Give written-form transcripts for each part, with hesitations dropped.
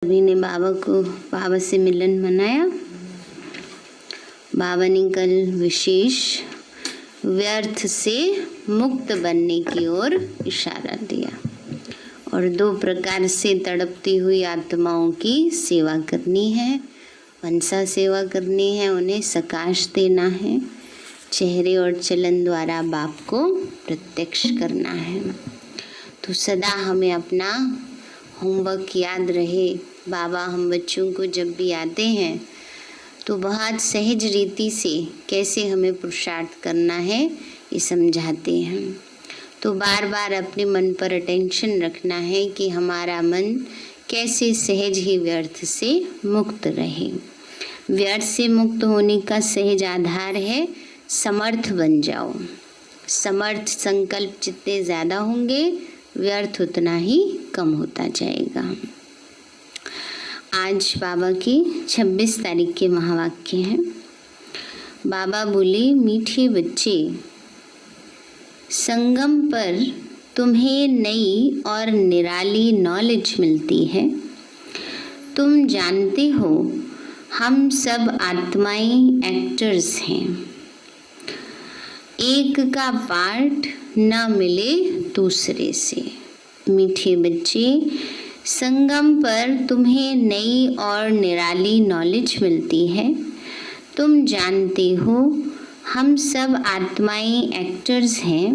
सभी ने बाबा से मिलन मनाया। बाबा ने कल विशेष व्यर्थ से मुक्त बनने की ओर इशारा दिया और 2 प्रकार से तड़पती हुई आत्माओं की सेवा करनी है। मनसा सेवा करनी है, उन्हें सकाश देना है, चेहरे और चलन द्वारा बाप को प्रत्यक्ष करना है। तो सदा हमें अपना होमवर्क याद रहे। बाबा हम बच्चों को जब भी आते हैं तो बहुत सहज रीति से कैसे हमें पुरुषार्थ करना है ये समझाते हैं। तो बार बार अपने मन पर अटेंशन रखना है कि हमारा मन कैसे सहज ही व्यर्थ से मुक्त रहे। व्यर्थ से मुक्त होने का सहज आधार है समर्थ बन जाओ। समर्थ संकल्प जितने ज़्यादा होंगे व्यर्थ उतना ही कम होता जाएगा। आज बाबा की 26 तारीख के महावाक्य हैं। बाबा बोले, मीठे बच्चे, संगम पर तुम्हें नई और निराली नॉलेज मिलती है। तुम जानते हो हम सब आत्माएं एक्टर्स हैं। एक का पार्ट न मिले दूसरे से। मीठे बच्चे, संगम पर तुम्हें नई और निराली नॉलेज मिलती है। तुम जानते हो हम सब आत्माएं एक्टर्स हैं।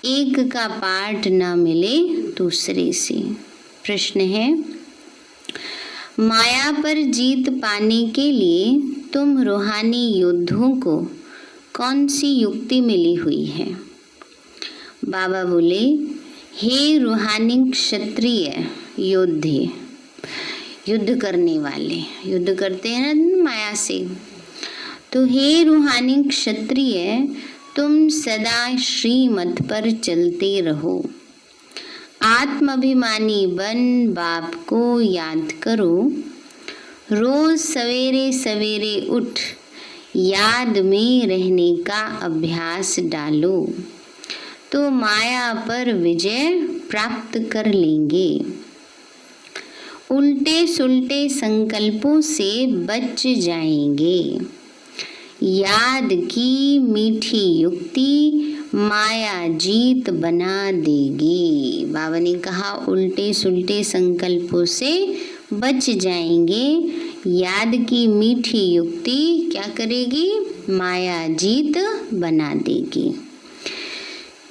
एक का पार्ट न मिले दूसरे से। प्रश्न है, माया पर जीत पाने के लिए तुम रूहानी योद्धों को कौन सी युक्ति मिली हुई है? बाबा बोले, हे रूहानी क्षत्रिय योद्धे, युद्ध करने वाले, युद्ध करते हैं ना माया से। तो हे रूहानी क्षत्रिय, तुम सदा श्रीमत पर चलते रहो। आत्माभिमानी बन बाप को याद करो। रोज सवेरे सवेरे उठ याद में रहने का अभ्यास डालो तो माया पर विजय प्राप्त कर लेंगे। उल्टे सुल्टे संकल्पों से बच जाएंगे। याद की मीठी युक्ति माया जीत बना देगी। बाबा ने कहा उल्टे सुल्टे संकल्पों से बच जाएंगे। याद की मीठी युक्ति क्या करेगी? माया जीत बना देगी।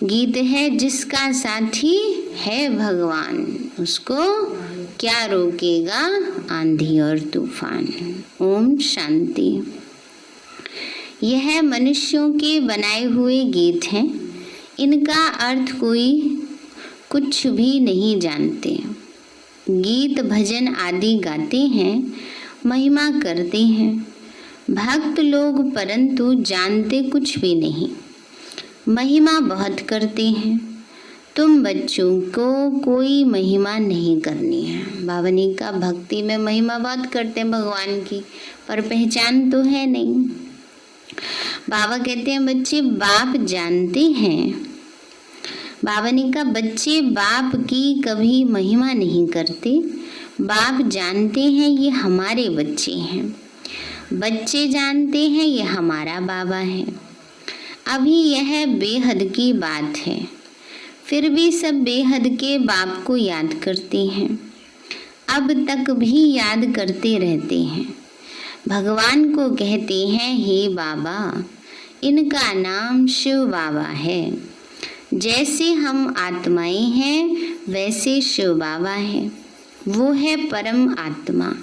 गीत है, जिसका साथी है भगवान, उसको क्या रोकेगा आंधी और तूफान। ओम शांति। यह मनुष्यों के बनाए हुए गीत हैं। इनका अर्थ कोई कुछ भी नहीं जानते। गीत भजन आदि गाते हैं, महिमा करते हैं भक्त लोग, परंतु जानते कुछ भी नहीं। महिमा बहुत करते हैं। तुम बच्चों को कोई महिमा नहीं करनी है। बाबा ने कहा भक्ति में महिमा बहुत करते हैं भगवान की, पर पहचान तो है नहीं। बाबा कहते हैं बच्चे बाप जानते हैं। बाबा ने कहा बच्चे बाप की कभी महिमा नहीं करते। बाप जानते हैं ये हमारे बच्चे हैं। बच्चे जानते हैं ये हमारा बाबा है। अभी यह बेहद की बात है, फिर भी सब बेहद के बाप को याद करते हैं। अब तक भी याद करते रहते हैं। भगवान को कहते हैं हे बाबा। इनका नाम शिव बाबा है। जैसे हम आत्माएं हैं वैसे शिव बाबा है। वो है परम आत्मा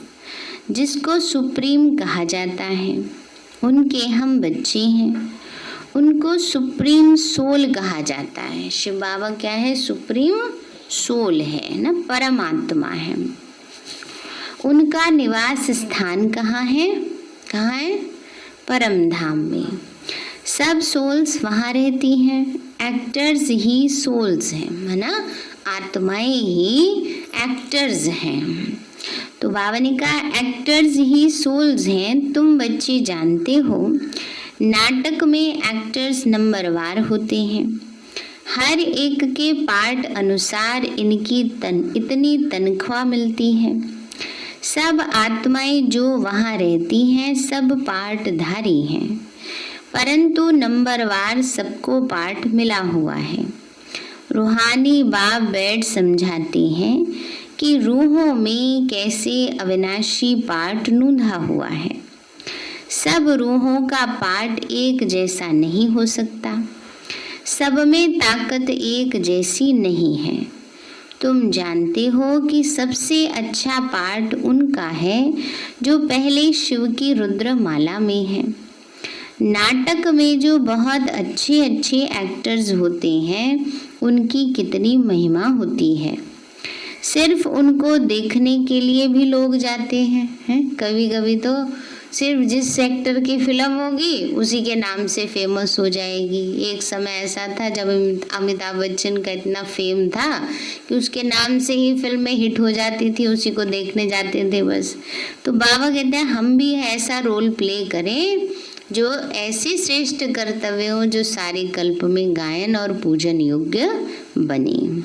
जिसको सुप्रीम कहा जाता है। उनके हम बच्चे हैं। उनको सुप्रीम सोल कहा जाता है। शिव बाबा क्या है? सुप्रीम सोल है ना, परम आत्मा है। उनका निवास स्थान कहाँ है? कहाँ है? परम धाम में। सब सोल्स वहाँ रहती हैं। एक्टर्स ही सोल्स हैं, है ना, आत्माएं ही एक्टर्स हैं। तो बाबा ने कहा एक्टर्स ही सोल्स हैं। तुम बच्चे जानते हो नाटक में एक्टर्स नंबरवार होते हैं। हर एक के पार्ट अनुसार इनकी इतनी तनख्वाह मिलती है। सब आत्माएं जो वहाँ रहती हैं सब पाठधारी हैं, परंतु नंबरवार सबको पाठ मिला हुआ है। रूहानी बाप बैठ समझाते हैं कि रूहों में कैसे अविनाशी पाठ नूंधा हुआ है। सब रूहों का पाठ एक जैसा नहीं हो सकता, सब में ताकत एक जैसी नहीं है। तुम जानते हो कि सबसे अच्छा पाठ उनका है जो पहले शिव की रुद्र माला में है। नाटक में जो बहुत अच्छे अच्छे एक्टर्स होते हैं उनकी कितनी महिमा होती है। सिर्फ उनको देखने के लिए भी लोग जाते हैं। कभी कभी तो सिर्फ जिस सेक्टर की फिल्म होगी उसी के नाम से फेमस हो जाएगी। एक समय ऐसा था जब अमिताभ बच्चन का इतना फेम था कि उसके नाम से ही फिल्में हिट हो जाती थी, उसी को देखने जाते थे बस। तो बाबा कहते हैं हम भी ऐसा रोल प्ले करें जो ऐसे श्रेष्ठ कर्तव्य हो जो सारे कल्प में गायन और पूजन योग्य बने।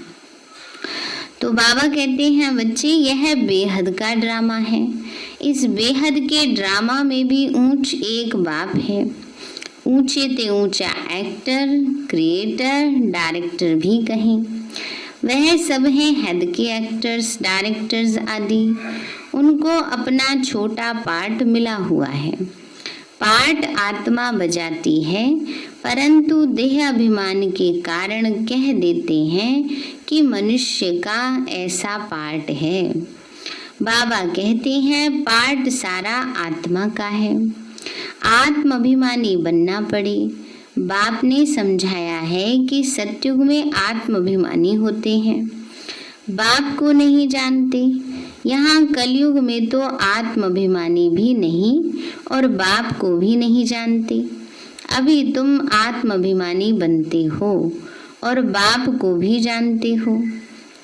तो बाबा कहते हैं बच्चे यह बेहद का ड्रामा है। इस बेहद के ड्रामा में भी ऊंच एक बाप है। ऊंचे ते ऊंचा एक्टर, क्रिएटर, डायरेक्टर भी कहें। वह सब हैं हद के एक्टर्स, डायरेक्टर्स आदि। उनको अपना छोटा पार्ट मिला हुआ है। पार्ट आत्मा बजाती है, परंतु देह अभिमान के कारण कह देते हैं कि मनुष्य का ऐसा पार्ट है। बाबा कहते हैं पार्ट सारा आत्मा का है। आत्म अभिमानी बनना पड़े। बाप ने समझाया है कि सतयुग में आत्म अभिमानी होते हैं, बाप को नहीं जानते। यहाँ कलयुग में तो आत्म अभिमानी भी नहीं और बाप को भी नहीं जानते। अभी तुम आत्म अभिमानी बनते हो और बाप को भी जानते हो।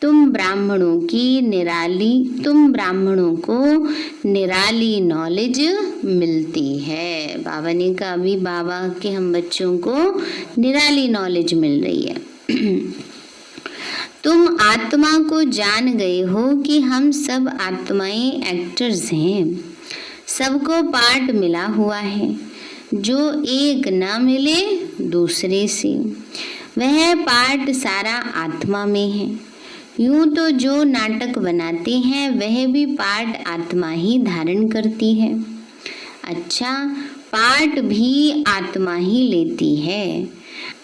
तुम ब्राह्मणों को निराली नॉलेज मिलती है। बाबा ने कहा अभी बाबा के हम बच्चों को निराली नॉलेज मिल रही है। तुम आत्मा को जान गए हो कि हम सब आत्माएं एक्टर्स हैं। सबको पार्ट मिला हुआ है। जो एक न मिले दूसरे से, वह पार्ट सारा आत्मा में है। यूं तो जो नाटक बनाते हैं वह भी पार्ट आत्मा ही धारण करती है। अच्छा, पार्ट भी आत्मा ही लेती है।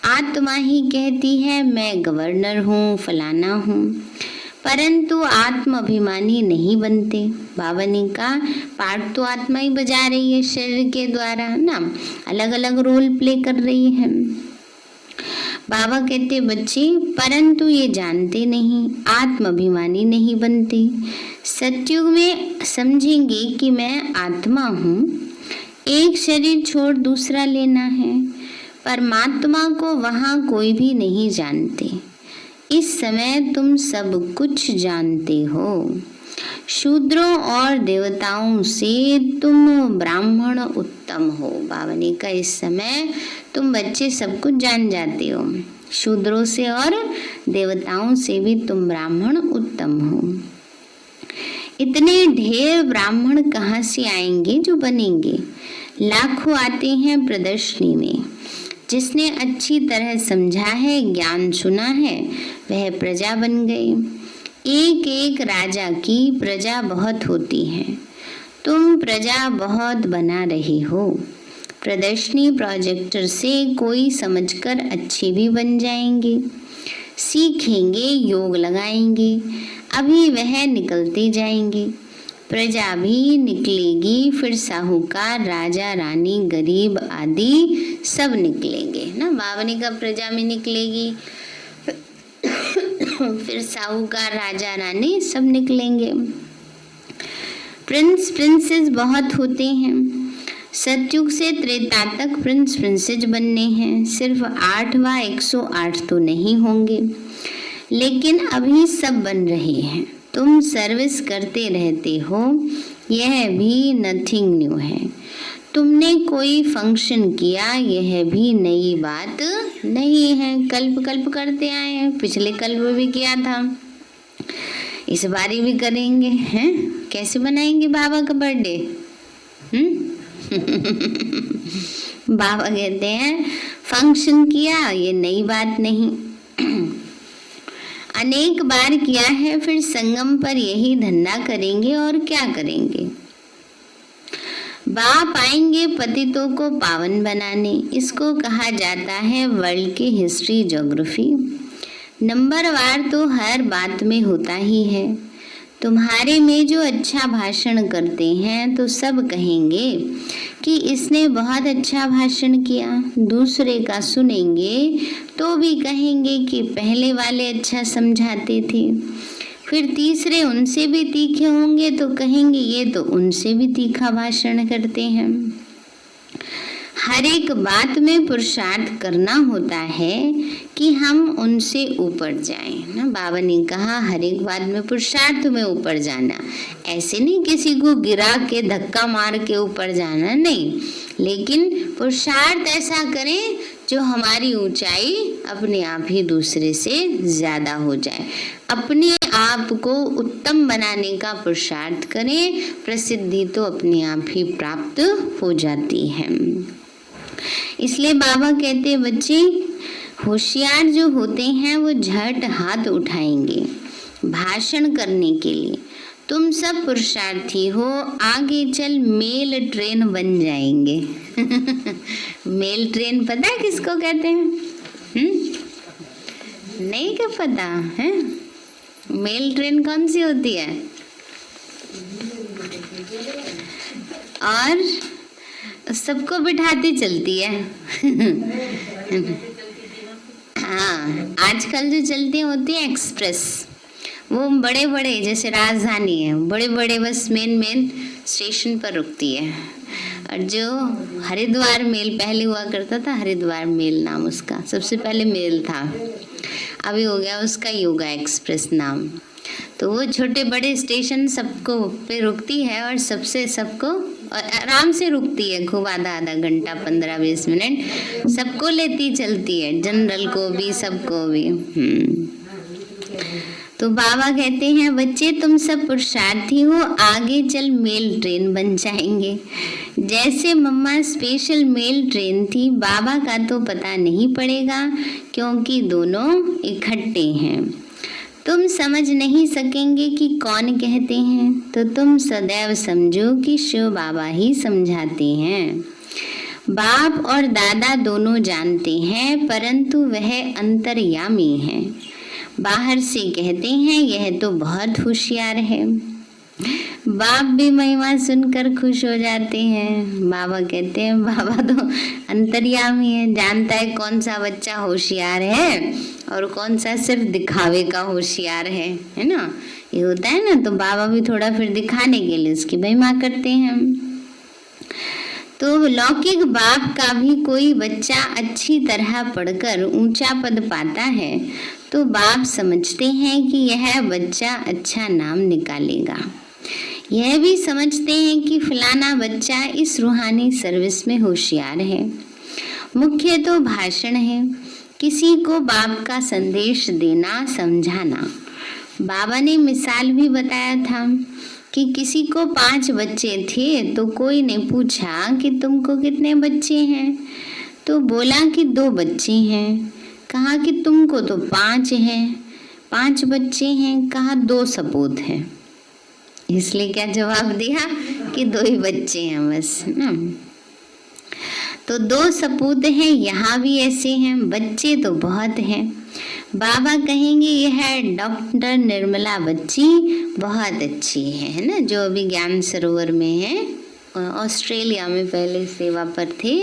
आत्मा ही कहती है मैं गवर्नर हूँ, फलाना हूँ, परंतु आत्म अभिमानी नहीं बनते। बाबा ने कहा पार्ट तो आत्मा ही बजा रही है शरीर के द्वारा ना, अलग अलग रोल प्ले कर रही है। बाबा कहते बच्चे परंतु ये जानते नहीं, आत्म अभिमानी नहीं बनते। सतयुग में समझेंगे कि मैं आत्मा हूँ, एक शरीर छोड़ दूसरा लेना है। परमात्मा को वहाँ कोई भी नहीं जानते। इस समय तुम सब कुछ जानते हो। शूद्रों और देवताओं से तुम ब्राह्मण उत्तम हो। बाबा ने कहा इस समय तुम बच्चे सब कुछ जान जाते हो। शूद्रों से और देवताओं से भी तुम ब्राह्मण उत्तम हो। इतने ढेर ब्राह्मण कहाँ से आएंगे जो बनेंगे? लाखों आते हैं प्रदर्शनी में। जिसने अच्छी तरह समझा है, ज्ञान सुना है, वह प्रजा बन गई। एक एक राजा की प्रजा बहुत होती है। तुम प्रजा बहुत बना रही हो। प्रदर्शनी प्रोजेक्टर से कोई समझकर अच्छे भी बन जाएंगे, सीखेंगे, योग लगाएंगे, अभी वह निकलते जाएंगे। प्रजा भी निकलेगी, फिर साहूकार, राजा, रानी, गरीब आदि सब निकलेंगे ना। बावनी का प्रजा में निकलेगी, फिर साहूकार, राजा, रानी सब निकलेंगे। प्रिंस प्रिंसेस बहुत होते हैं। सतयुग से त्रेता तक प्रिंस प्रिंसेस बनने हैं। सिर्फ 8 व 108 तो नहीं होंगे, लेकिन अभी सब बन रहे हैं। तुम सर्विस करते रहते हो, यह भी नथिंग न्यू है। तुमने कोई फंक्शन किया, यह भी नई बात नहीं है। कल्प कल्प करते आए हैं, पिछले कल्प भी किया था। इस बारी भी करेंगे हैं। कैसे बनाएंगे बाबा का बर्थडे? बाबा कहते हैं फंक्शन किया ये नई बात नहीं, अनेक बार किया है, फिर संगम पर यही धंधा करेंगे और क्या करेंगे। बाप आएंगे पतितों को पावन बनाने। इसको कहा जाता है वर्ल्ड की हिस्ट्री ज्योग्राफी। नंबरवार तो हर बात में होता ही है। तुम्हारे में जो अच्छा भाषण करते हैं तो सब कहेंगे कि इसने बहुत अच्छा भाषण किया। दूसरे का सुनेंगे तो भी कहेंगे कि पहले वाले अच्छा समझाते थे। फिर तीसरे उनसे भी तीखे होंगे तो कहेंगे ये तो उनसे भी तीखा भाषण करते हैं। हर एक बात में पुरुषार्थ करना होता है कि हम उनसे ऊपर जाएं ना। बाबा ने कहा हर एक बात में पुरुषार्थ में ऊपर जाना, ऐसे नहीं किसी को गिरा के धक्का मार के ऊपर जाना, नहीं, लेकिन पुरुषार्थ ऐसा करें जो हमारी ऊंचाई अपने आप ही दूसरे से ज्यादा हो जाए। अपने आप को उत्तम बनाने का पुरुषार्थ करें, प्रसिद्धि तो अपने आप ही प्राप्त हो जाती है। इसलिए बाबा कहते हैं बच्चे होशियार जो होते हैं वो झट हाथ उठाएंगे भाषण करने के लिए। तुम सब पुरुषार्थी हो, आगे चल मेल ट्रेन बन जाएंगे। मेल ट्रेन पता है किसको कहते हैं? नहीं क्या पता है? मेल ट्रेन कौन सी होती है? और सबको बिठाती चलती है। हाँ, आजकल जो चलती होती है एक्सप्रेस, वो बड़े बड़े जैसे राजधानी है, बड़े बड़े बस मेन स्टेशन पर रुकती है। और जो हरिद्वार मेल पहले हुआ करता था, हरिद्वार मेल नाम उसका सबसे पहले मेल था, अभी हो गया उसका योगा एक्सप्रेस नाम। तो वो छोटे बड़े स्टेशन सबको पे रुकती है और सबको आराम से रुकती है, खूब आधा घंटा 15-20 मिनट सबको लेती चलती है, जनरल को भी सबको भी। तो बाबा कहते हैं बच्चे तुम सब पुरुषार्थी हो, आगे चल मेल ट्रेन बन जाएंगे। जैसे मम्मा स्पेशल मेल ट्रेन थी, बाबा का तो पता नहीं पड़ेगा क्योंकि दोनों इकट्ठे हैं। तुम समझ नहीं सकेंगे कि कौन कहते हैं, तो तुम सदैव समझो कि शिव बाबा ही समझाते हैं। बाप और दादा दोनों जानते हैं, परंतु वह अंतर्यामी है। बाहर से कहते हैं यह तो बहुत होशियार है। बाप भी महिमा सुनकर खुश हो जाते हैं। बाबा कहते हैं बाबा तो अंतर्यामी है, जानता है कौन सा बच्चा होशियार है और कौन सा सिर्फ दिखावे का होशियार है ना। ये होता है ना, तो बाबा भी थोड़ा फिर दिखाने के लिए उसकी महिमा करते हैं। तो लौकिक बाप का भी कोई बच्चा अच्छी तरह पढ़कर ऊंचा पद पाता है तो बाप समझते हैं कि यह बच्चा अच्छा नाम निकालेगा। यह भी समझते हैं कि फलाना बच्चा इस रूहानी सर्विस में होशियार है। मुख्य तो भाषण है, किसी को बाप का संदेश देना, समझाना। बाबा ने मिसाल भी बताया था कि किसी को 5 बच्चे थे तो कोई ने पूछा कि तुमको कितने बच्चे हैं, तो बोला कि 2 बच्चे हैं। कहा कि तुमको तो 5 हैं, 5 बच्चे हैं। कहा 2 सपूत हैं। इसलिए क्या जवाब दिया कि 2 ही बच्चे हैं बस ना। तो 2 सपूत हैं, यहाँ भी ऐसे हैं, बच्चे तो बहुत हैं। बाबा कहेंगे यह डॉक्टर निर्मला बच्ची बहुत अच्छी है ना, जो अभी ज्ञान सरोवर में है, ऑस्ट्रेलिया में पहले सेवा पर थे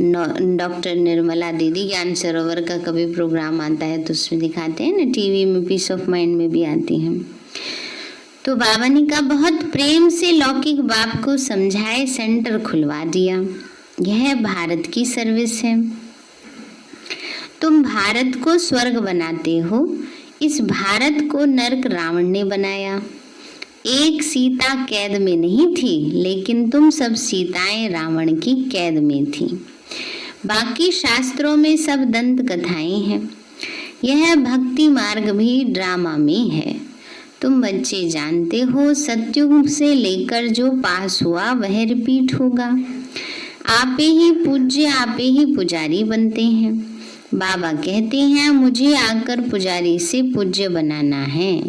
डॉक्टर निर्मला दीदी। ज्ञान सरोवर का कभी प्रोग्राम आता है तो उसमें दिखाते हैं ना, टीवी में पीस ऑफ माइंड में भी आती हैं। तो बाबा ने कहा बहुत प्रेम से लौकिक बाप को समझाए, सेंटर खुलवा दिया। यह भारत की सर्विस है। तुम भारत को स्वर्ग बनाते हो, इस भारत को नरक रावण ने बनाया। एक सीता कैद में नहीं थी, लेकिन तुम सब सीताएं रावण की कैद में थी। बाकी शास्त्रों में सब दंत कथाएं हैं। यह भक्ति मार्ग भी ड्रामा में है। तुम बच्चे जानते हो सतयुग से लेकर जो पास हुआ वह रिपीट होगा। आपे ही पूज्य, आपे ही पुजारी बनते हैं। बाबा कहते हैं मुझे आकर पुजारी से पूज्य बनाना है।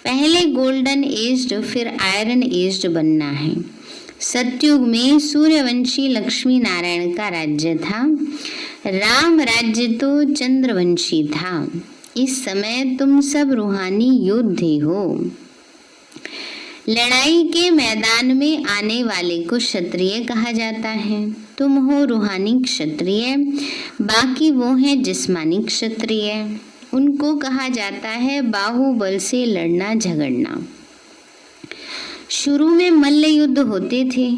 पहले गोल्डन एज्ड फिर आयरन एज्ड बनना है। सतयुग में सूर्यवंशी लक्ष्मी नारायण का राज्य था। राम राज्य तो चंद्रवंशी था। इस समय तुम सब रूहानी योद्धे हो। लड़ाई के मैदान में आने वाले को क्षत्रिय कहा जाता है। तुम हो रूहानी क्षत्रिय, बाकी वो हैं जिस्मानी क्षत्रिय। उनको कहा जाता है बाहुबल से लड़ना झगड़ना। शुरू में मल्ल युद्ध होते थे,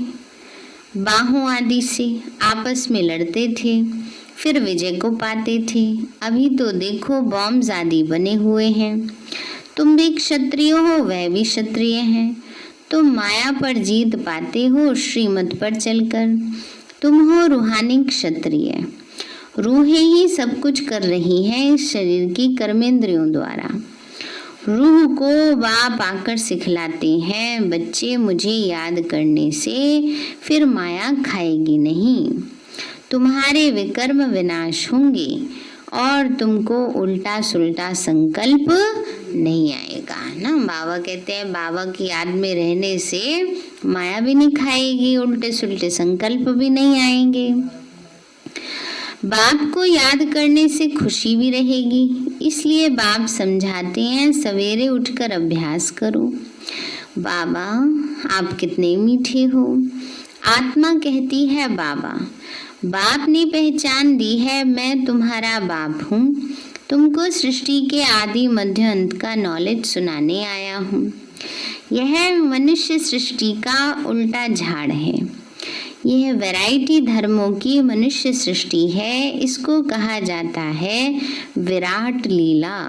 बाहों आदि से आपस में लड़ते थे, फिर विजय को पाते थे। अभी तो देखो बॉम्ब आदि बने हुए हैं। तुम भी क्षत्रिय हो, वह भी क्षत्रिय हैं। तुम माया पर जीत पाते हो श्रीमत पर चलकर। तुम हो रूहानी क्षत्रिय। रूहें ही सब कुछ कर रही हैं इस शरीर की कर्मेंद्रियों द्वारा। रूह को बाप आकर सिखलाते हैं बच्चे मुझे याद करने से फिर माया खाएगी नहीं। तुम्हारे विकर्म विनाश होंगे और तुमको उल्टा सुल्टा संकल्प नहीं आएगा ना। बाबा कहते हैं बाबा की याद में रहने से माया भी नहीं खाएगी, उल्टे सुल्टे संकल्प भी नहीं आएंगे। बाप को याद करने से खुशी भी रहेगी। इसलिए बाप समझाते हैं सवेरे उठकर अभ्यास करो। बाबा आप कितने मीठे हो। आत्मा कहती है बाबा, बाप ने पहचान दी है मैं तुम्हारा बाप हूँ। तुमको सृष्टि के आदि मध्य अंत का नॉलेज सुनाने आया हूँ। यह मनुष्य सृष्टि का उल्टा झाड़ है। यह वैरायटी धर्मों की मनुष्य सृष्टि है। इसको कहा जाता है विराट लीला।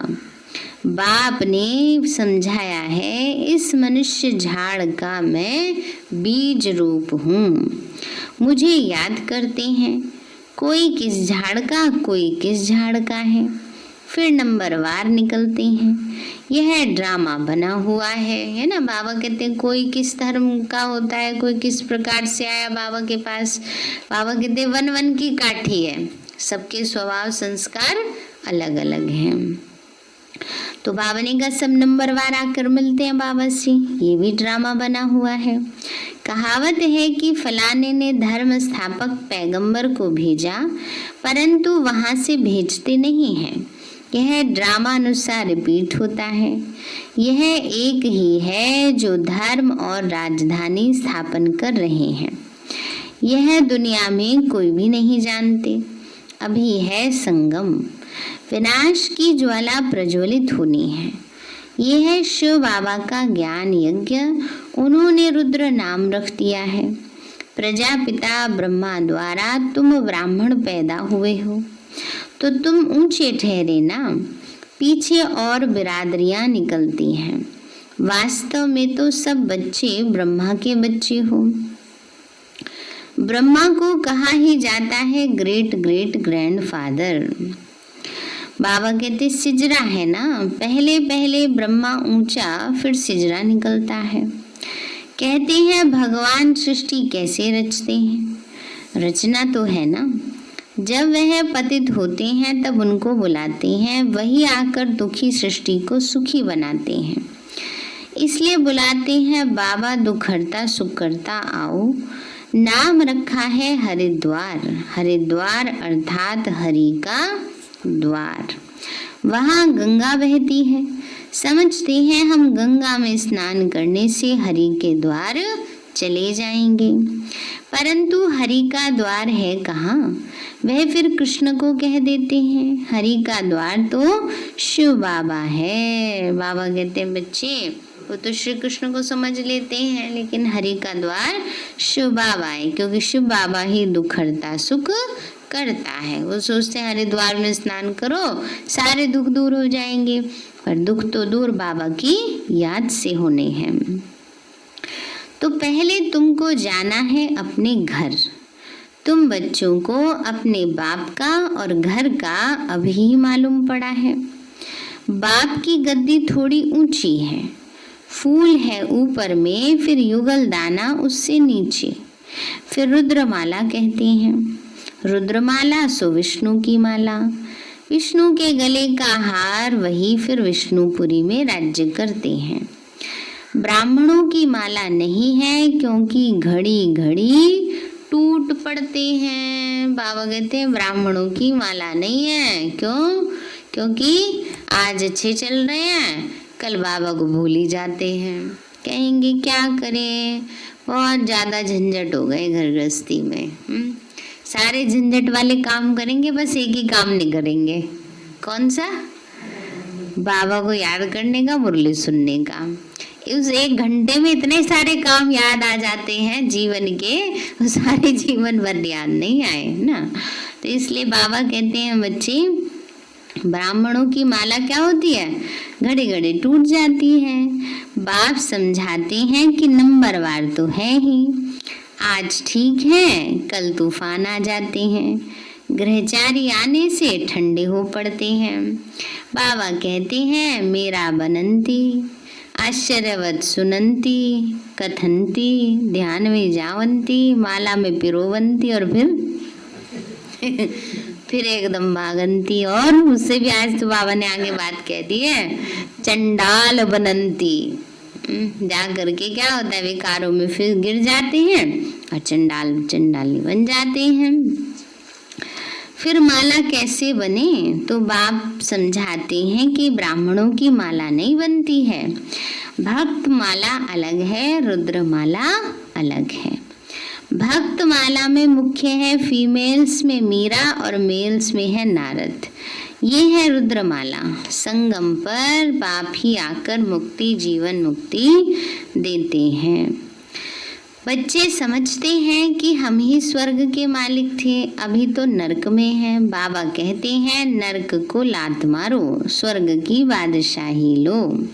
बाप ने समझाया है इस मनुष्य झाड़ का मैं बीज रूप हूँ। मुझे याद करते हैं, कोई किस झाड़ का कोई किस झाड़ का है, फिर नंबरवार निकलते हैं। यह ड्रामा बना हुआ है ना। बाबा कहते हैं कोई किस धर्म का होता है, कोई किस प्रकार से आया बाबा के पास। बाबा कहते हैं वन वन की काठी है, सबके स्वभाव संस्कार अलग अलग हैं। तो बाबा ने कहा सब नंबरवार आकर मिलते हैं बाबा से। ये भी ड्रामा बना हुआ है। कहावत है कि फलाने ने धर्म स्थापक पैगंबर को भेजा, परंतु वहां से भेजते नहीं हैं। यह ड्रामा अनुसार रिपीट होता है। यह एक ही है जो धर्म और राजधानी स्थापन कर रहे हैं। यह दुनिया में कोई भी नहीं जानते। अभी है संगम, विनाश की ज्वाला प्रज्वलित होनी है। यह है शिव बाबा का ज्ञान यज्ञ। उन्होंने रुद्र नाम रख दिया है। प्रजापिता ब्रह्मा द्वारा तुम ब्राह्मण पैदा हुए हो, तो तुम ऊंचे ठहरे ना। पीछे और बिरादरियां निकलती हैं। वास्तव में तो सब बच्चे ब्रह्मा के बच्चे हो। ब्रह्मा को कहा ही जाता है ग्रेट ग्रेट ग्रैंडफादर। बाबा कहते सिजरा है ना, पहले पहले ब्रह्मा ऊंचा फिर सिजरा निकलता है। कहते हैं भगवान सृष्टि कैसे रचते हैं। रचना तो है ना। जब वह पतित होते हैं तब उनको बुलाते हैं, वही आकर दुखी सृष्टि को सुखी बनाते हैं। इसलिए बुलाते हैं बाबा दुख हरता सुख करता आओ। नाम रखा है हरिद्वार। हरिद्वार अर्थात हरि का द्वार। वहाँ गंगा बहती है। समझते हैं हम गंगा में स्नान करने से हरि के द्वार चले जाएंगे, परंतु हरि का द्वार है कहाँ। वह फिर कृष्ण को कह देते हैं। हरि का द्वार तो शिव बाबा है। बाबा कहते हैं बच्चे वो तो श्री कृष्ण को समझ लेते हैं, लेकिन हरि का द्वार शिव बाबा है, क्योंकि शिव बाबा ही दुख हरता सुख करता है। वो सोचते हैं हरिद्वार में स्नान करो सारे दुख दूर हो जाएंगे, पर दुख तो दूर बाबा की याद से होने हैं। तो पहले तुमको जाना है अपने घर। तुम बच्चों को अपने बाप का और घर का अभी मालूम पड़ा है। बाप की गद्दी थोड़ी ऊंची है, फूल है ऊपर में, फिर युगल दाना उससे नीचे। फिर रुद्रमाला कहते हैं। रुद्रमाला सो विष्णु की माला, विष्णु के गले का हार, वही फिर विष्णुपुरी में राज्य करते हैं। ब्राह्मणों की माला नहीं है, क्योंकि घड़ी घड़ी टूट पड़ते हैं। बाबा कहते हैं ब्राह्मणों की माला नहीं है। क्यों? क्योंकि आज अच्छे चल रहे हैं, कल बाबा को भूल ही जाते हैं। कहेंगे क्या करें, बहुत ज़्यादा झंझट हो गए घर गृहस्थी में। सारे झंझट वाले काम करेंगे, बस एक ही काम नहीं करेंगे। कौन सा? बाबा को याद करने का, मुरली सुनने का। उस 1 घंटे में इतने सारे काम याद आ जाते हैं जीवन के, वो सारे जीवन भर याद नहीं आए ना। तो इसलिए बाबा कहते हैं बच्चे, ब्राह्मणों की माला क्या होती है? घड़ी घड़ी टूट जाती है। बाप समझाते हैं कि नंबरवार तो है ही, आज ठीक है, कल तूफान आ जाते हैं। ग्रहचारी आने से ठंडे हो पड़ते हैं। बाबा कहते हैं मेरा बनंती, आश्चर्यवत सुनंती, कथंती, ध्यान में जावंती, माला में पिरोवंती, और फिर एकदम भागंती। और उससे भी आज तो बाबा ने आगे बात कह दी है, चंडाल बनंती। जा करके क्या होता है, विकारों में फिर गिर जाते हैं और चंडाली बन जाते हैं। फिर माला कैसे बने? तो बाप समझाते हैं कि ब्राह्मणों की माला नहीं बनती है। भक्त माला अलग है, रुद्र माला अलग है। भक्त माला में मुख्य है फीमेल्स में मीरा और मेल्स में है नारद। ये है रुद्रमाला। संगम पर बाप ही आकर मुक्ति, जीवन मुक्ति देते हैं। बच्चे समझते हैं कि हम ही स्वर्ग के मालिक थे, अभी तो नरक में हैं। बाबा कहते हैं नरक को लात मारो, स्वर्ग की बादशाही लो,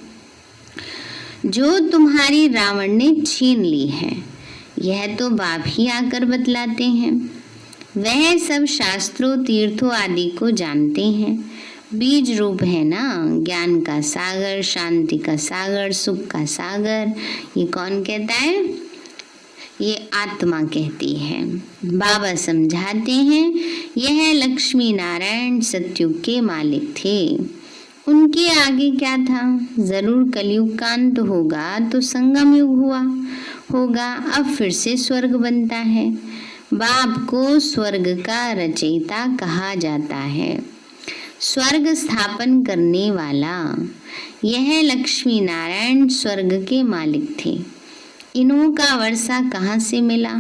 जो तुम्हारी रावण ने छीन ली है। यह तो बाप ही आकर बतलाते हैं। वह सब शास्त्रों, तीर्थों आदि को जानते हैं। बीज रूप है ना, ज्ञान का सागर, शांति का सागर, सुख का सागर। ये कौन कहता है? ये आत्मा कहती है। बाबा समझाते हैं यह लक्ष्मी नारायण सतयुग के मालिक थे। उनके आगे क्या था? जरूर कलयुग का अंत होगा तो संगम युग होगा। अब फिर से स्वर्ग बनता है। बाप को स्वर्ग का रचयिता कहा जाता है, स्वर्ग स्थापन करने वाला। यह लक्ष्मी नारायण स्वर्ग के मालिक थे। इन्हों का वर्षा कहाँ से मिला?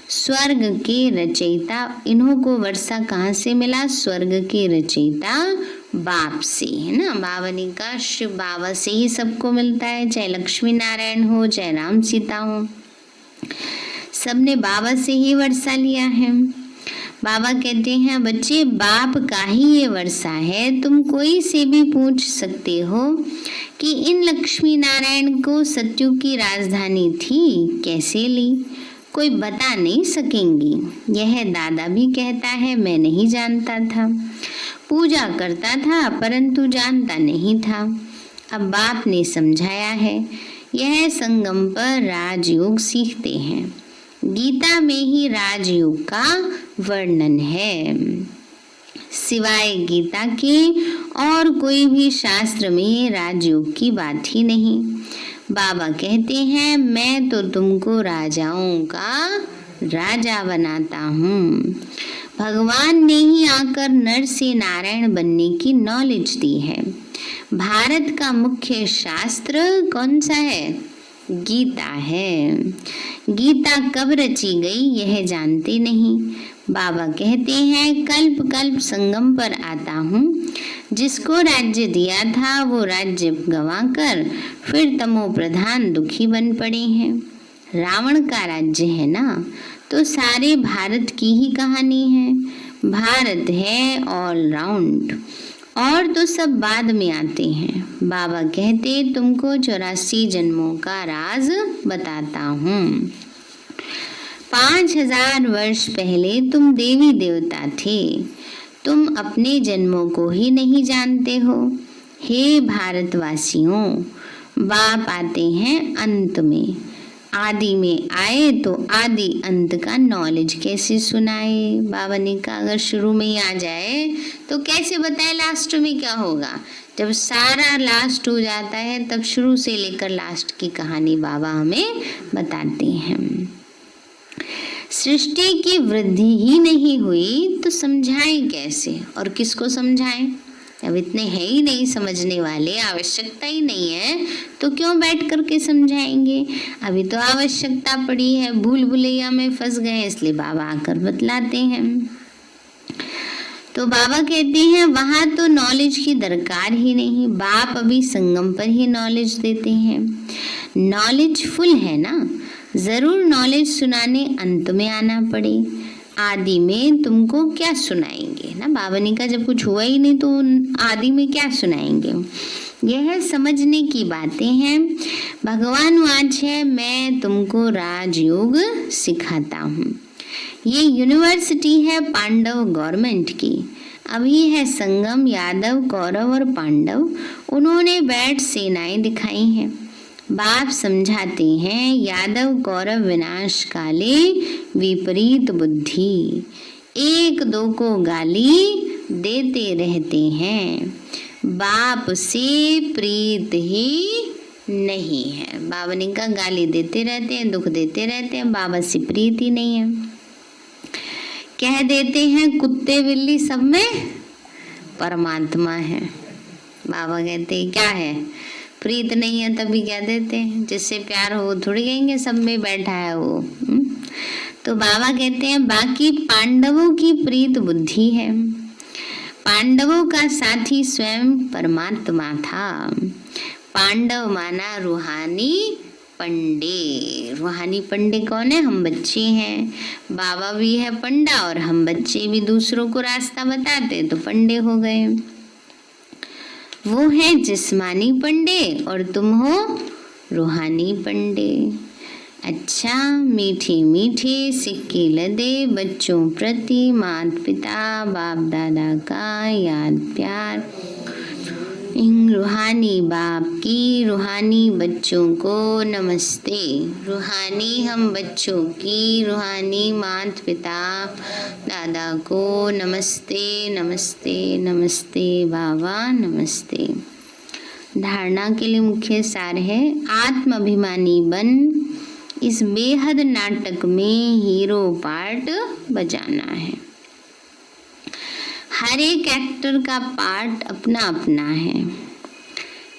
स्वर्ग के रचयिता। इन्हों को वर्षा कहाँ से मिला? स्वर्ग के रचयिता बाप से, है ना। बाबा ने कहा शिव बाबा से ही सबको मिलता है, चाहे लक्ष्मी नारायण हो, चाहे राम सीता हो, सबने बाबा से ही वर्षा लिया है। बाबा कहते हैं बच्चे, बाप का ही ये वर्षा है। तुम कोई से भी पूछ सकते हो कि इन लक्ष्मी नारायण को सतयुग की राजधानी थी, कैसे ली? कोई बता नहीं सकेंगी। यह दादा भी कहता है मैं नहीं जानता था, पूजा करता था परंतु जानता नहीं था। अब बाप ने समझाया है। यह संगम पर राजयोग सीखते हैं। गीता में ही राजयोग का वर्णन है। सिवाय गीता के और कोई भी शास्त्र में राजयोग की बात ही नहीं। बाबा कहते हैं मैं तो तुमको राजाओं का राजा बनाता हूँ। भगवान ने ही आकर नर से नारायण बनने की नॉलेज दी है। भारत का मुख्य शास्त्र कौन सा है? गीता है। गीता कब रची गई यह जानते नहीं। बाबा कहते हैं कल्प कल्प संगम पर आता हूँ। जिसको राज्य दिया था वो राज्य गंवाकर फिर तमो प्रधान दुखी बन पड़े हैं। रावण का राज्य है ना, तो सारे भारत की ही कहानी है। भारत है ऑल राउंड, और तो सब बाद में आते हैं। बाबा कहते तुमको 84 जन्मों का राज बताता हूँ। 5000 वर्ष पहले तुम देवी देवता थे। तुम अपने जन्मों को ही नहीं जानते हो। हे भारतवासियों, बाप आते हैं अंत में, आदि में आए तो आदि अंत का नॉलेज कैसे सुनाए। बाबा ने कहा अगर शुरू में ही आ जाए तो कैसे बताए लास्ट में क्या होगा। जब सारा लास्ट हो जाता है तब शुरू से लेकर लास्ट की कहानी बाबा हमें बताते हैं। सृष्टि की वृद्धि ही नहीं हुई तो समझाएं कैसे और किसको समझाएं। अब इतने है ही नहीं समझने वाले, आवश्यकता ही नहीं है तो क्यों बैठ करके समझाएंगे। अभी तो आवश्यकता पड़ी है, भूल भुलैया में फंस गए, इसलिए बाबा आकर बतलाते हैं। तो बाबा कहते हैं वहां तो नॉलेज की दरकार ही नहीं, बाप अभी संगम पर ही नॉलेज देते हैं। नॉलेज फुल है ना, जरूर नॉलेज सुनाने अंत में आना पड़े। आदि में तुमको क्या सुनाएंगे ना, बाबा ने कहा जब कुछ हुआ ही नहीं तो आदि में क्या सुनाएंगे। यह समझने की बातें हैं। भगवान वाच है मैं तुमको राजयोग सिखाता हूँ। ये यूनिवर्सिटी है पांडव गवर्नमेंट की। अभी है संगम, यादव कौरव और पांडव, उन्होंने बैठ सेनाएं दिखाई हैं। बाप समझाते हैं यादव कौरव विनाश काले विपरीत बुद्धि, एक दो को गाली देते रहते हैं, बाप से प्रीत ही नहीं है। बाबा ने कहा गाली देते रहते हैं, दुख देते रहते हैं, बाबा से प्रीत ही नहीं है। कह देते हैं कुत्ते बिल्ली सब में परमात्मा है। बाबा कहते हैं क्या है, प्रीत नहीं है तभी कह देते हैं, जिससे प्यार हो थोड़ी कहेंगे सब में बैठा है वो। तो बाबा कहते हैं बाकी पांडवों की प्रीत बुद्धि है। पांडवों का साथी स्वयं परमात्मा था। पांडव माना रूहानी पंडे। रूहानी पंडे कौन है, हम बच्चे हैं। बाबा भी है पंडा और हम बच्चे भी दूसरों को रास्ता बताते तो पंडे हो गए। वो है जिस्मानी पंडे और तुम हो रूहानी पंडे। अच्छा मीठे मीठे सिक्के लदे बच्चों प्रति माता पिता बाप दादा का याद प्यार। इन रूहानी बाप की रूहानी बच्चों को नमस्ते। रूहानी हम बच्चों की रूहानी माता पिता दादा को नमस्ते नमस्ते नमस्ते बाबा नमस्ते। धारणा के लिए मुख्य सार है आत्म अभिमानी बन इस बेहद नाटक में हीरो पार्ट बजाना है। हर एक एक्टर का पार्ट अपना अपना है,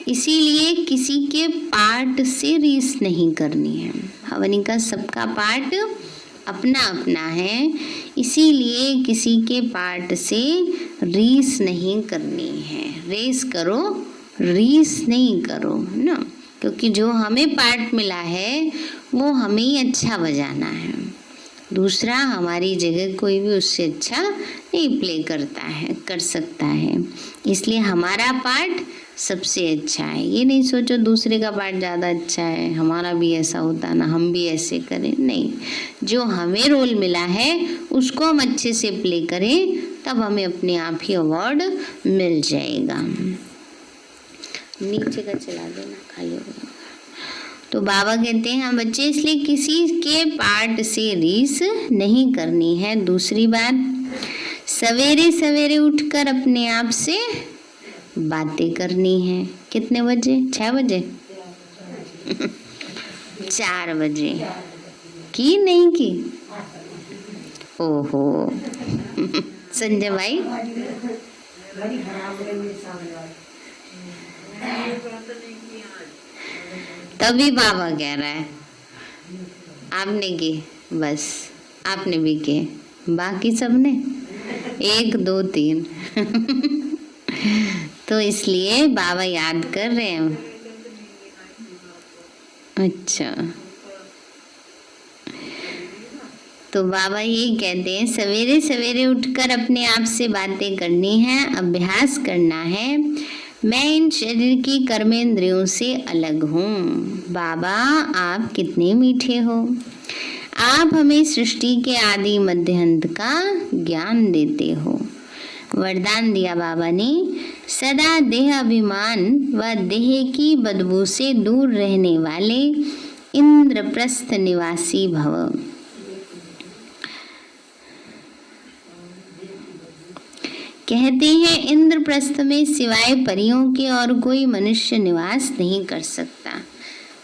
इसीलिए किसी के पार्ट से रीस नहीं करनी है। हवनी का सबका पार्ट अपना अपना है, इसीलिए किसी के पार्ट से रीस नहीं करनी है। रेस करो, रीस नहीं करो ना, क्योंकि जो हमें पार्ट मिला है वो हमें ही अच्छा बजाना है। दूसरा हमारी जगह कोई भी उससे अच्छा नहीं प्ले करता है, कर सकता है, इसलिए हमारा पार्ट सबसे अच्छा है। ये नहीं सोचो दूसरे का पार्ट ज़्यादा अच्छा है, हमारा भी ऐसा होता ना, हम भी ऐसे करें। नहीं, जो हमें रोल मिला है उसको हम अच्छे से प्ले करें, तब हमें अपने आप ही अवार्ड मिल जाएगा। नीचे का चला देना, खाली हो गया। तो बाबा कहते हैं हाँ बच्चे, इसलिए किसी के पार्ट से रीस नहीं करनी है। दूसरी बात, सवेरे सवेरे उठकर अपने आप से बातें करनी है। कितने बजे? 6 बजे 4 बजे की नहीं की? ओहो संजय भाई, तभी बाबा कह रहा है आपने की, बस आपने भी की, बाकी सबने 1 2 3 तो इसलिए बाबा याद कर रहे हैं। अच्छा, तो बाबा ये कहते हैं सवेरे सवेरे उठकर अपने आप से बातें करनी है, अभ्यास करना है। मैं इन शरीर की कर्मेंद्रियों से अलग हूँ। बाबा आप कितने मीठे हो, आप हमें सृष्टि के आदि मध्य अंत का ज्ञान देते हो। वरदान दिया बाबा ने, सदा देह अभिमान व देह की बदबू से दूर रहने वाले इंद्रप्रस्थ निवासी भव। कहते हैं इंद्रप्रस्थ में सिवाय परियों के और कोई मनुष्य निवास नहीं कर सकता।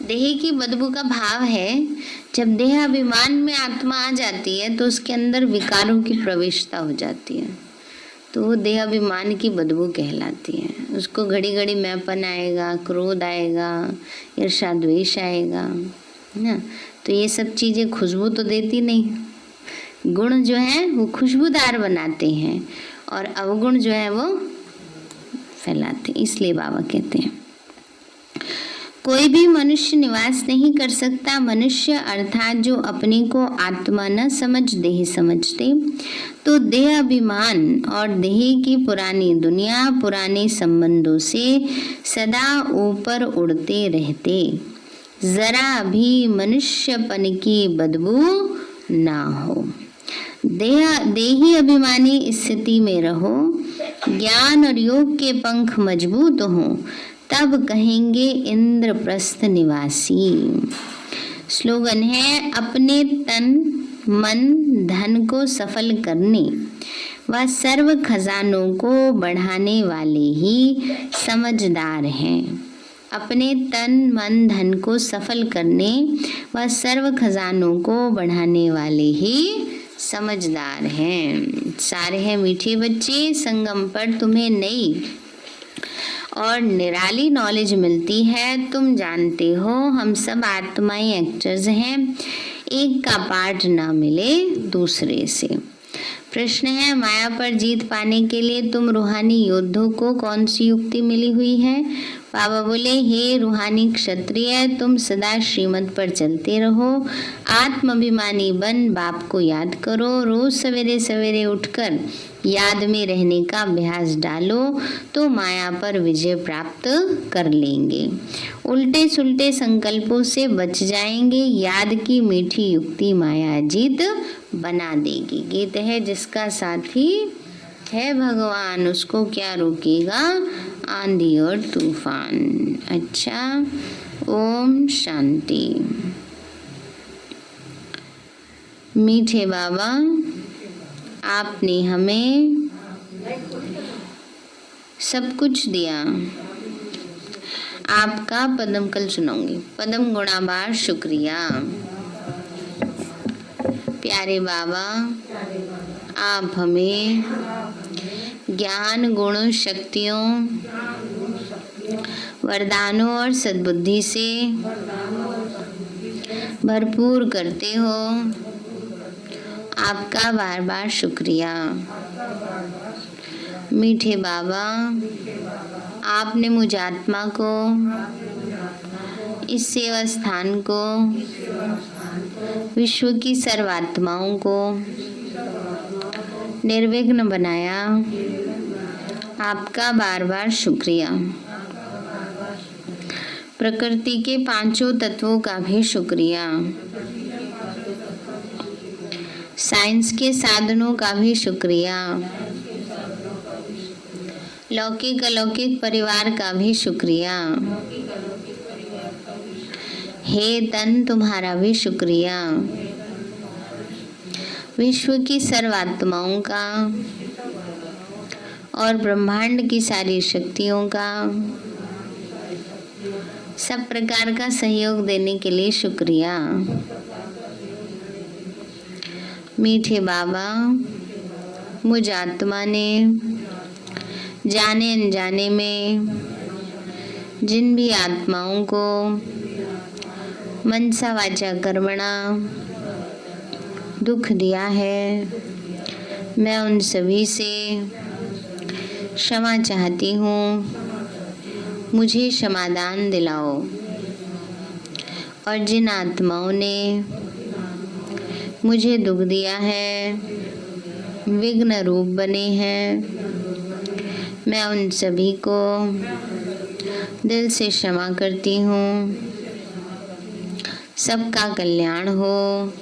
देह की बदबू का भाव है, जब देह अभिमान में आत्मा आ जाती है तो उसके अंदर विकारों की प्रवेशता हो जाती है, तो वो देह अभिमान की बदबू कहलाती है। उसको घड़ी घड़ी मैंपन आएगा, क्रोध आएगा, ईर्ष्या द्वेष आएगा, है ना। तो ये सब चीजें खुशबू तो देती नहीं। गुण जो है वो खुशबूदार बनाते हैं और अवगुण जो है वो फैलाते हैं। इसलिए बाबा कहते हैं कोई भी मनुष्य निवास नहीं कर सकता। मनुष्य अर्थात जो अपने को आत्मा न समझ देह समझते, तो देह अभिमान और देह की पुरानी दुनिया, पुराने संबंधों से सदा ऊपर उड़ते रहते, जरा भी मनुष्यपन की बदबू ना हो। देही अभिमानी स्थिति में रहो, ज्ञान और योग के पंख मजबूत हों, तब कहेंगे इंद्रप्रस्थ निवासी। स्लोगन है, अपने तन मन धन को सफल करने व सर्व खजानों को बढ़ाने वाले ही समझदार हैं। अपने तन मन धन को सफल करने व सर्व खजानों को बढ़ाने वाले ही समझदार हैं। सारे हैं मीठे बच्चे, संगम पर तुम्हें नई और निराली नॉलेज मिलती है। तुम जानते हो हम सब आत्माएं एक्टर्स हैं, एक का पार्ट ना मिले दूसरे से। प्रश्न है, माया पर जीत पाने के लिए तुम रूहानी योद्धों को कौन सी युक्ति मिली हुई है? बाबा बोले, हे रूहानी क्षत्रिय, तुम सदा श्रीमत पर चलते रहो, आत्माभिमानी बन बाप को याद करो, रोज सवेरे सवेरे उठकर याद में रहने का अभ्यास डालो तो माया पर विजय प्राप्त कर लेंगे। उल्टे सुल्टे संकल्पों से बच जाएंगे। याद की मीठी युक्ति माया जीत बना देगी। गीत है, जिसका साथी है भगवान, उसको क्या रोकेगा आंधी और तूफान। अच्छा, ओम शांति। मीठे बाबा, आपने हमें सब कुछ दिया। आपका पदम कल सुनाऊंगी। पदम गुणाबार शुक्रिया। प्यारे बाबा, आप हमें ज्ञान गुण शक्तियों वरदानों और सद्बुद्धि से भरपूर करते हो। आपका बार बार शुक्रिया। मीठे बाबा, आपने मुझ आत्मा को, इस सेवा स्थान को, विश्व की सर्वात्माओं को निर्विघ्न बनाया। आपका बार बार शुक्रिया। प्रकृति के पांचों तत्वों का भी शुक्रिया। साइंस के साधनों का भी शुक्रिया। लौकिक अलौकिक परिवार का भी शुक्रिया। हे तन, तुम्हारा भी शुक्रिया। विश्व की सर्वात्माओं का और ब्रह्मांड की सारी शक्तियों का सब प्रकार का सहयोग देने के लिए शुक्रिया। मीठे बाबा, मुझ आत्मा ने जाने अनजाने में जिन भी आत्माओं को मनसा वाचा कर्मणा दुख दिया है, मैं उन सभी से क्षमा चाहती हूँ। मुझे क्षमादान दिलाओ। और जिन आत्माओं ने मुझे दुख दिया है, विघ्न रूप बने हैं, मैं उन सभी को दिल से क्षमा करती हूँ। सबका कल्याण हो,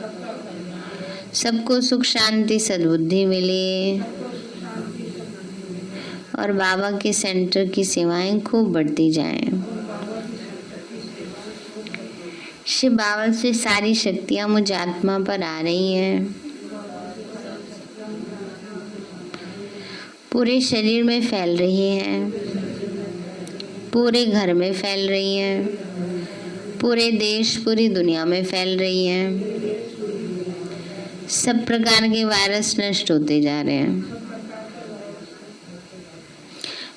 सबको सुख शांति सद्बुद्धि मिले। और बाबा के सेंटर की सेवाएं खूब बढ़ती जाएं। शिव बाबा से सारी शक्तियां मुझ आत्मा पर आ रही हैं, पूरे शरीर में फैल रही हैं, पूरे घर में फैल रही हैं, पूरे देश पूरी दुनिया में फैल रही हैं। सब प्रकार के वायरस नष्ट होते जा रहे हैं।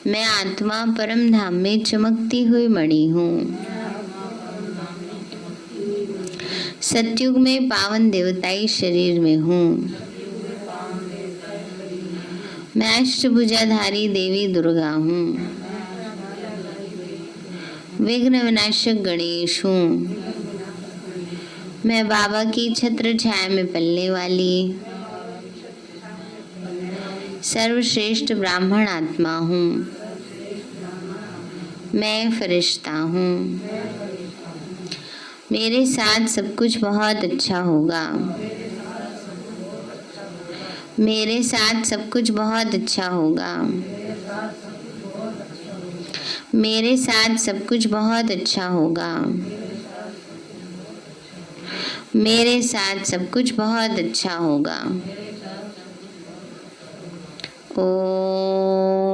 मैं आत्मा परम धाम में चमकती हुई मणि हूँ। सतयुग में पावन देवताई शरीर में हूँ। मैं अष्टभुजाधारी देवी दुर्गा हूँ। विघ्न विनाशक गणेश हूँ। मैं बाबा की छत्र छाया में पलने वाली सर्वश्रेष्ठ ब्राह्मण आत्मा हूँ। मैं फरिश्ता हूँ। मेरे साथ सब कुछ बहुत अच्छा होगा। मेरे साथ सब कुछ बहुत अच्छा होगा। मेरे साथ सब कुछ बहुत अच्छा होगा। मेरे साथ सब कुछ बहुत अच्छा होगा। ओम।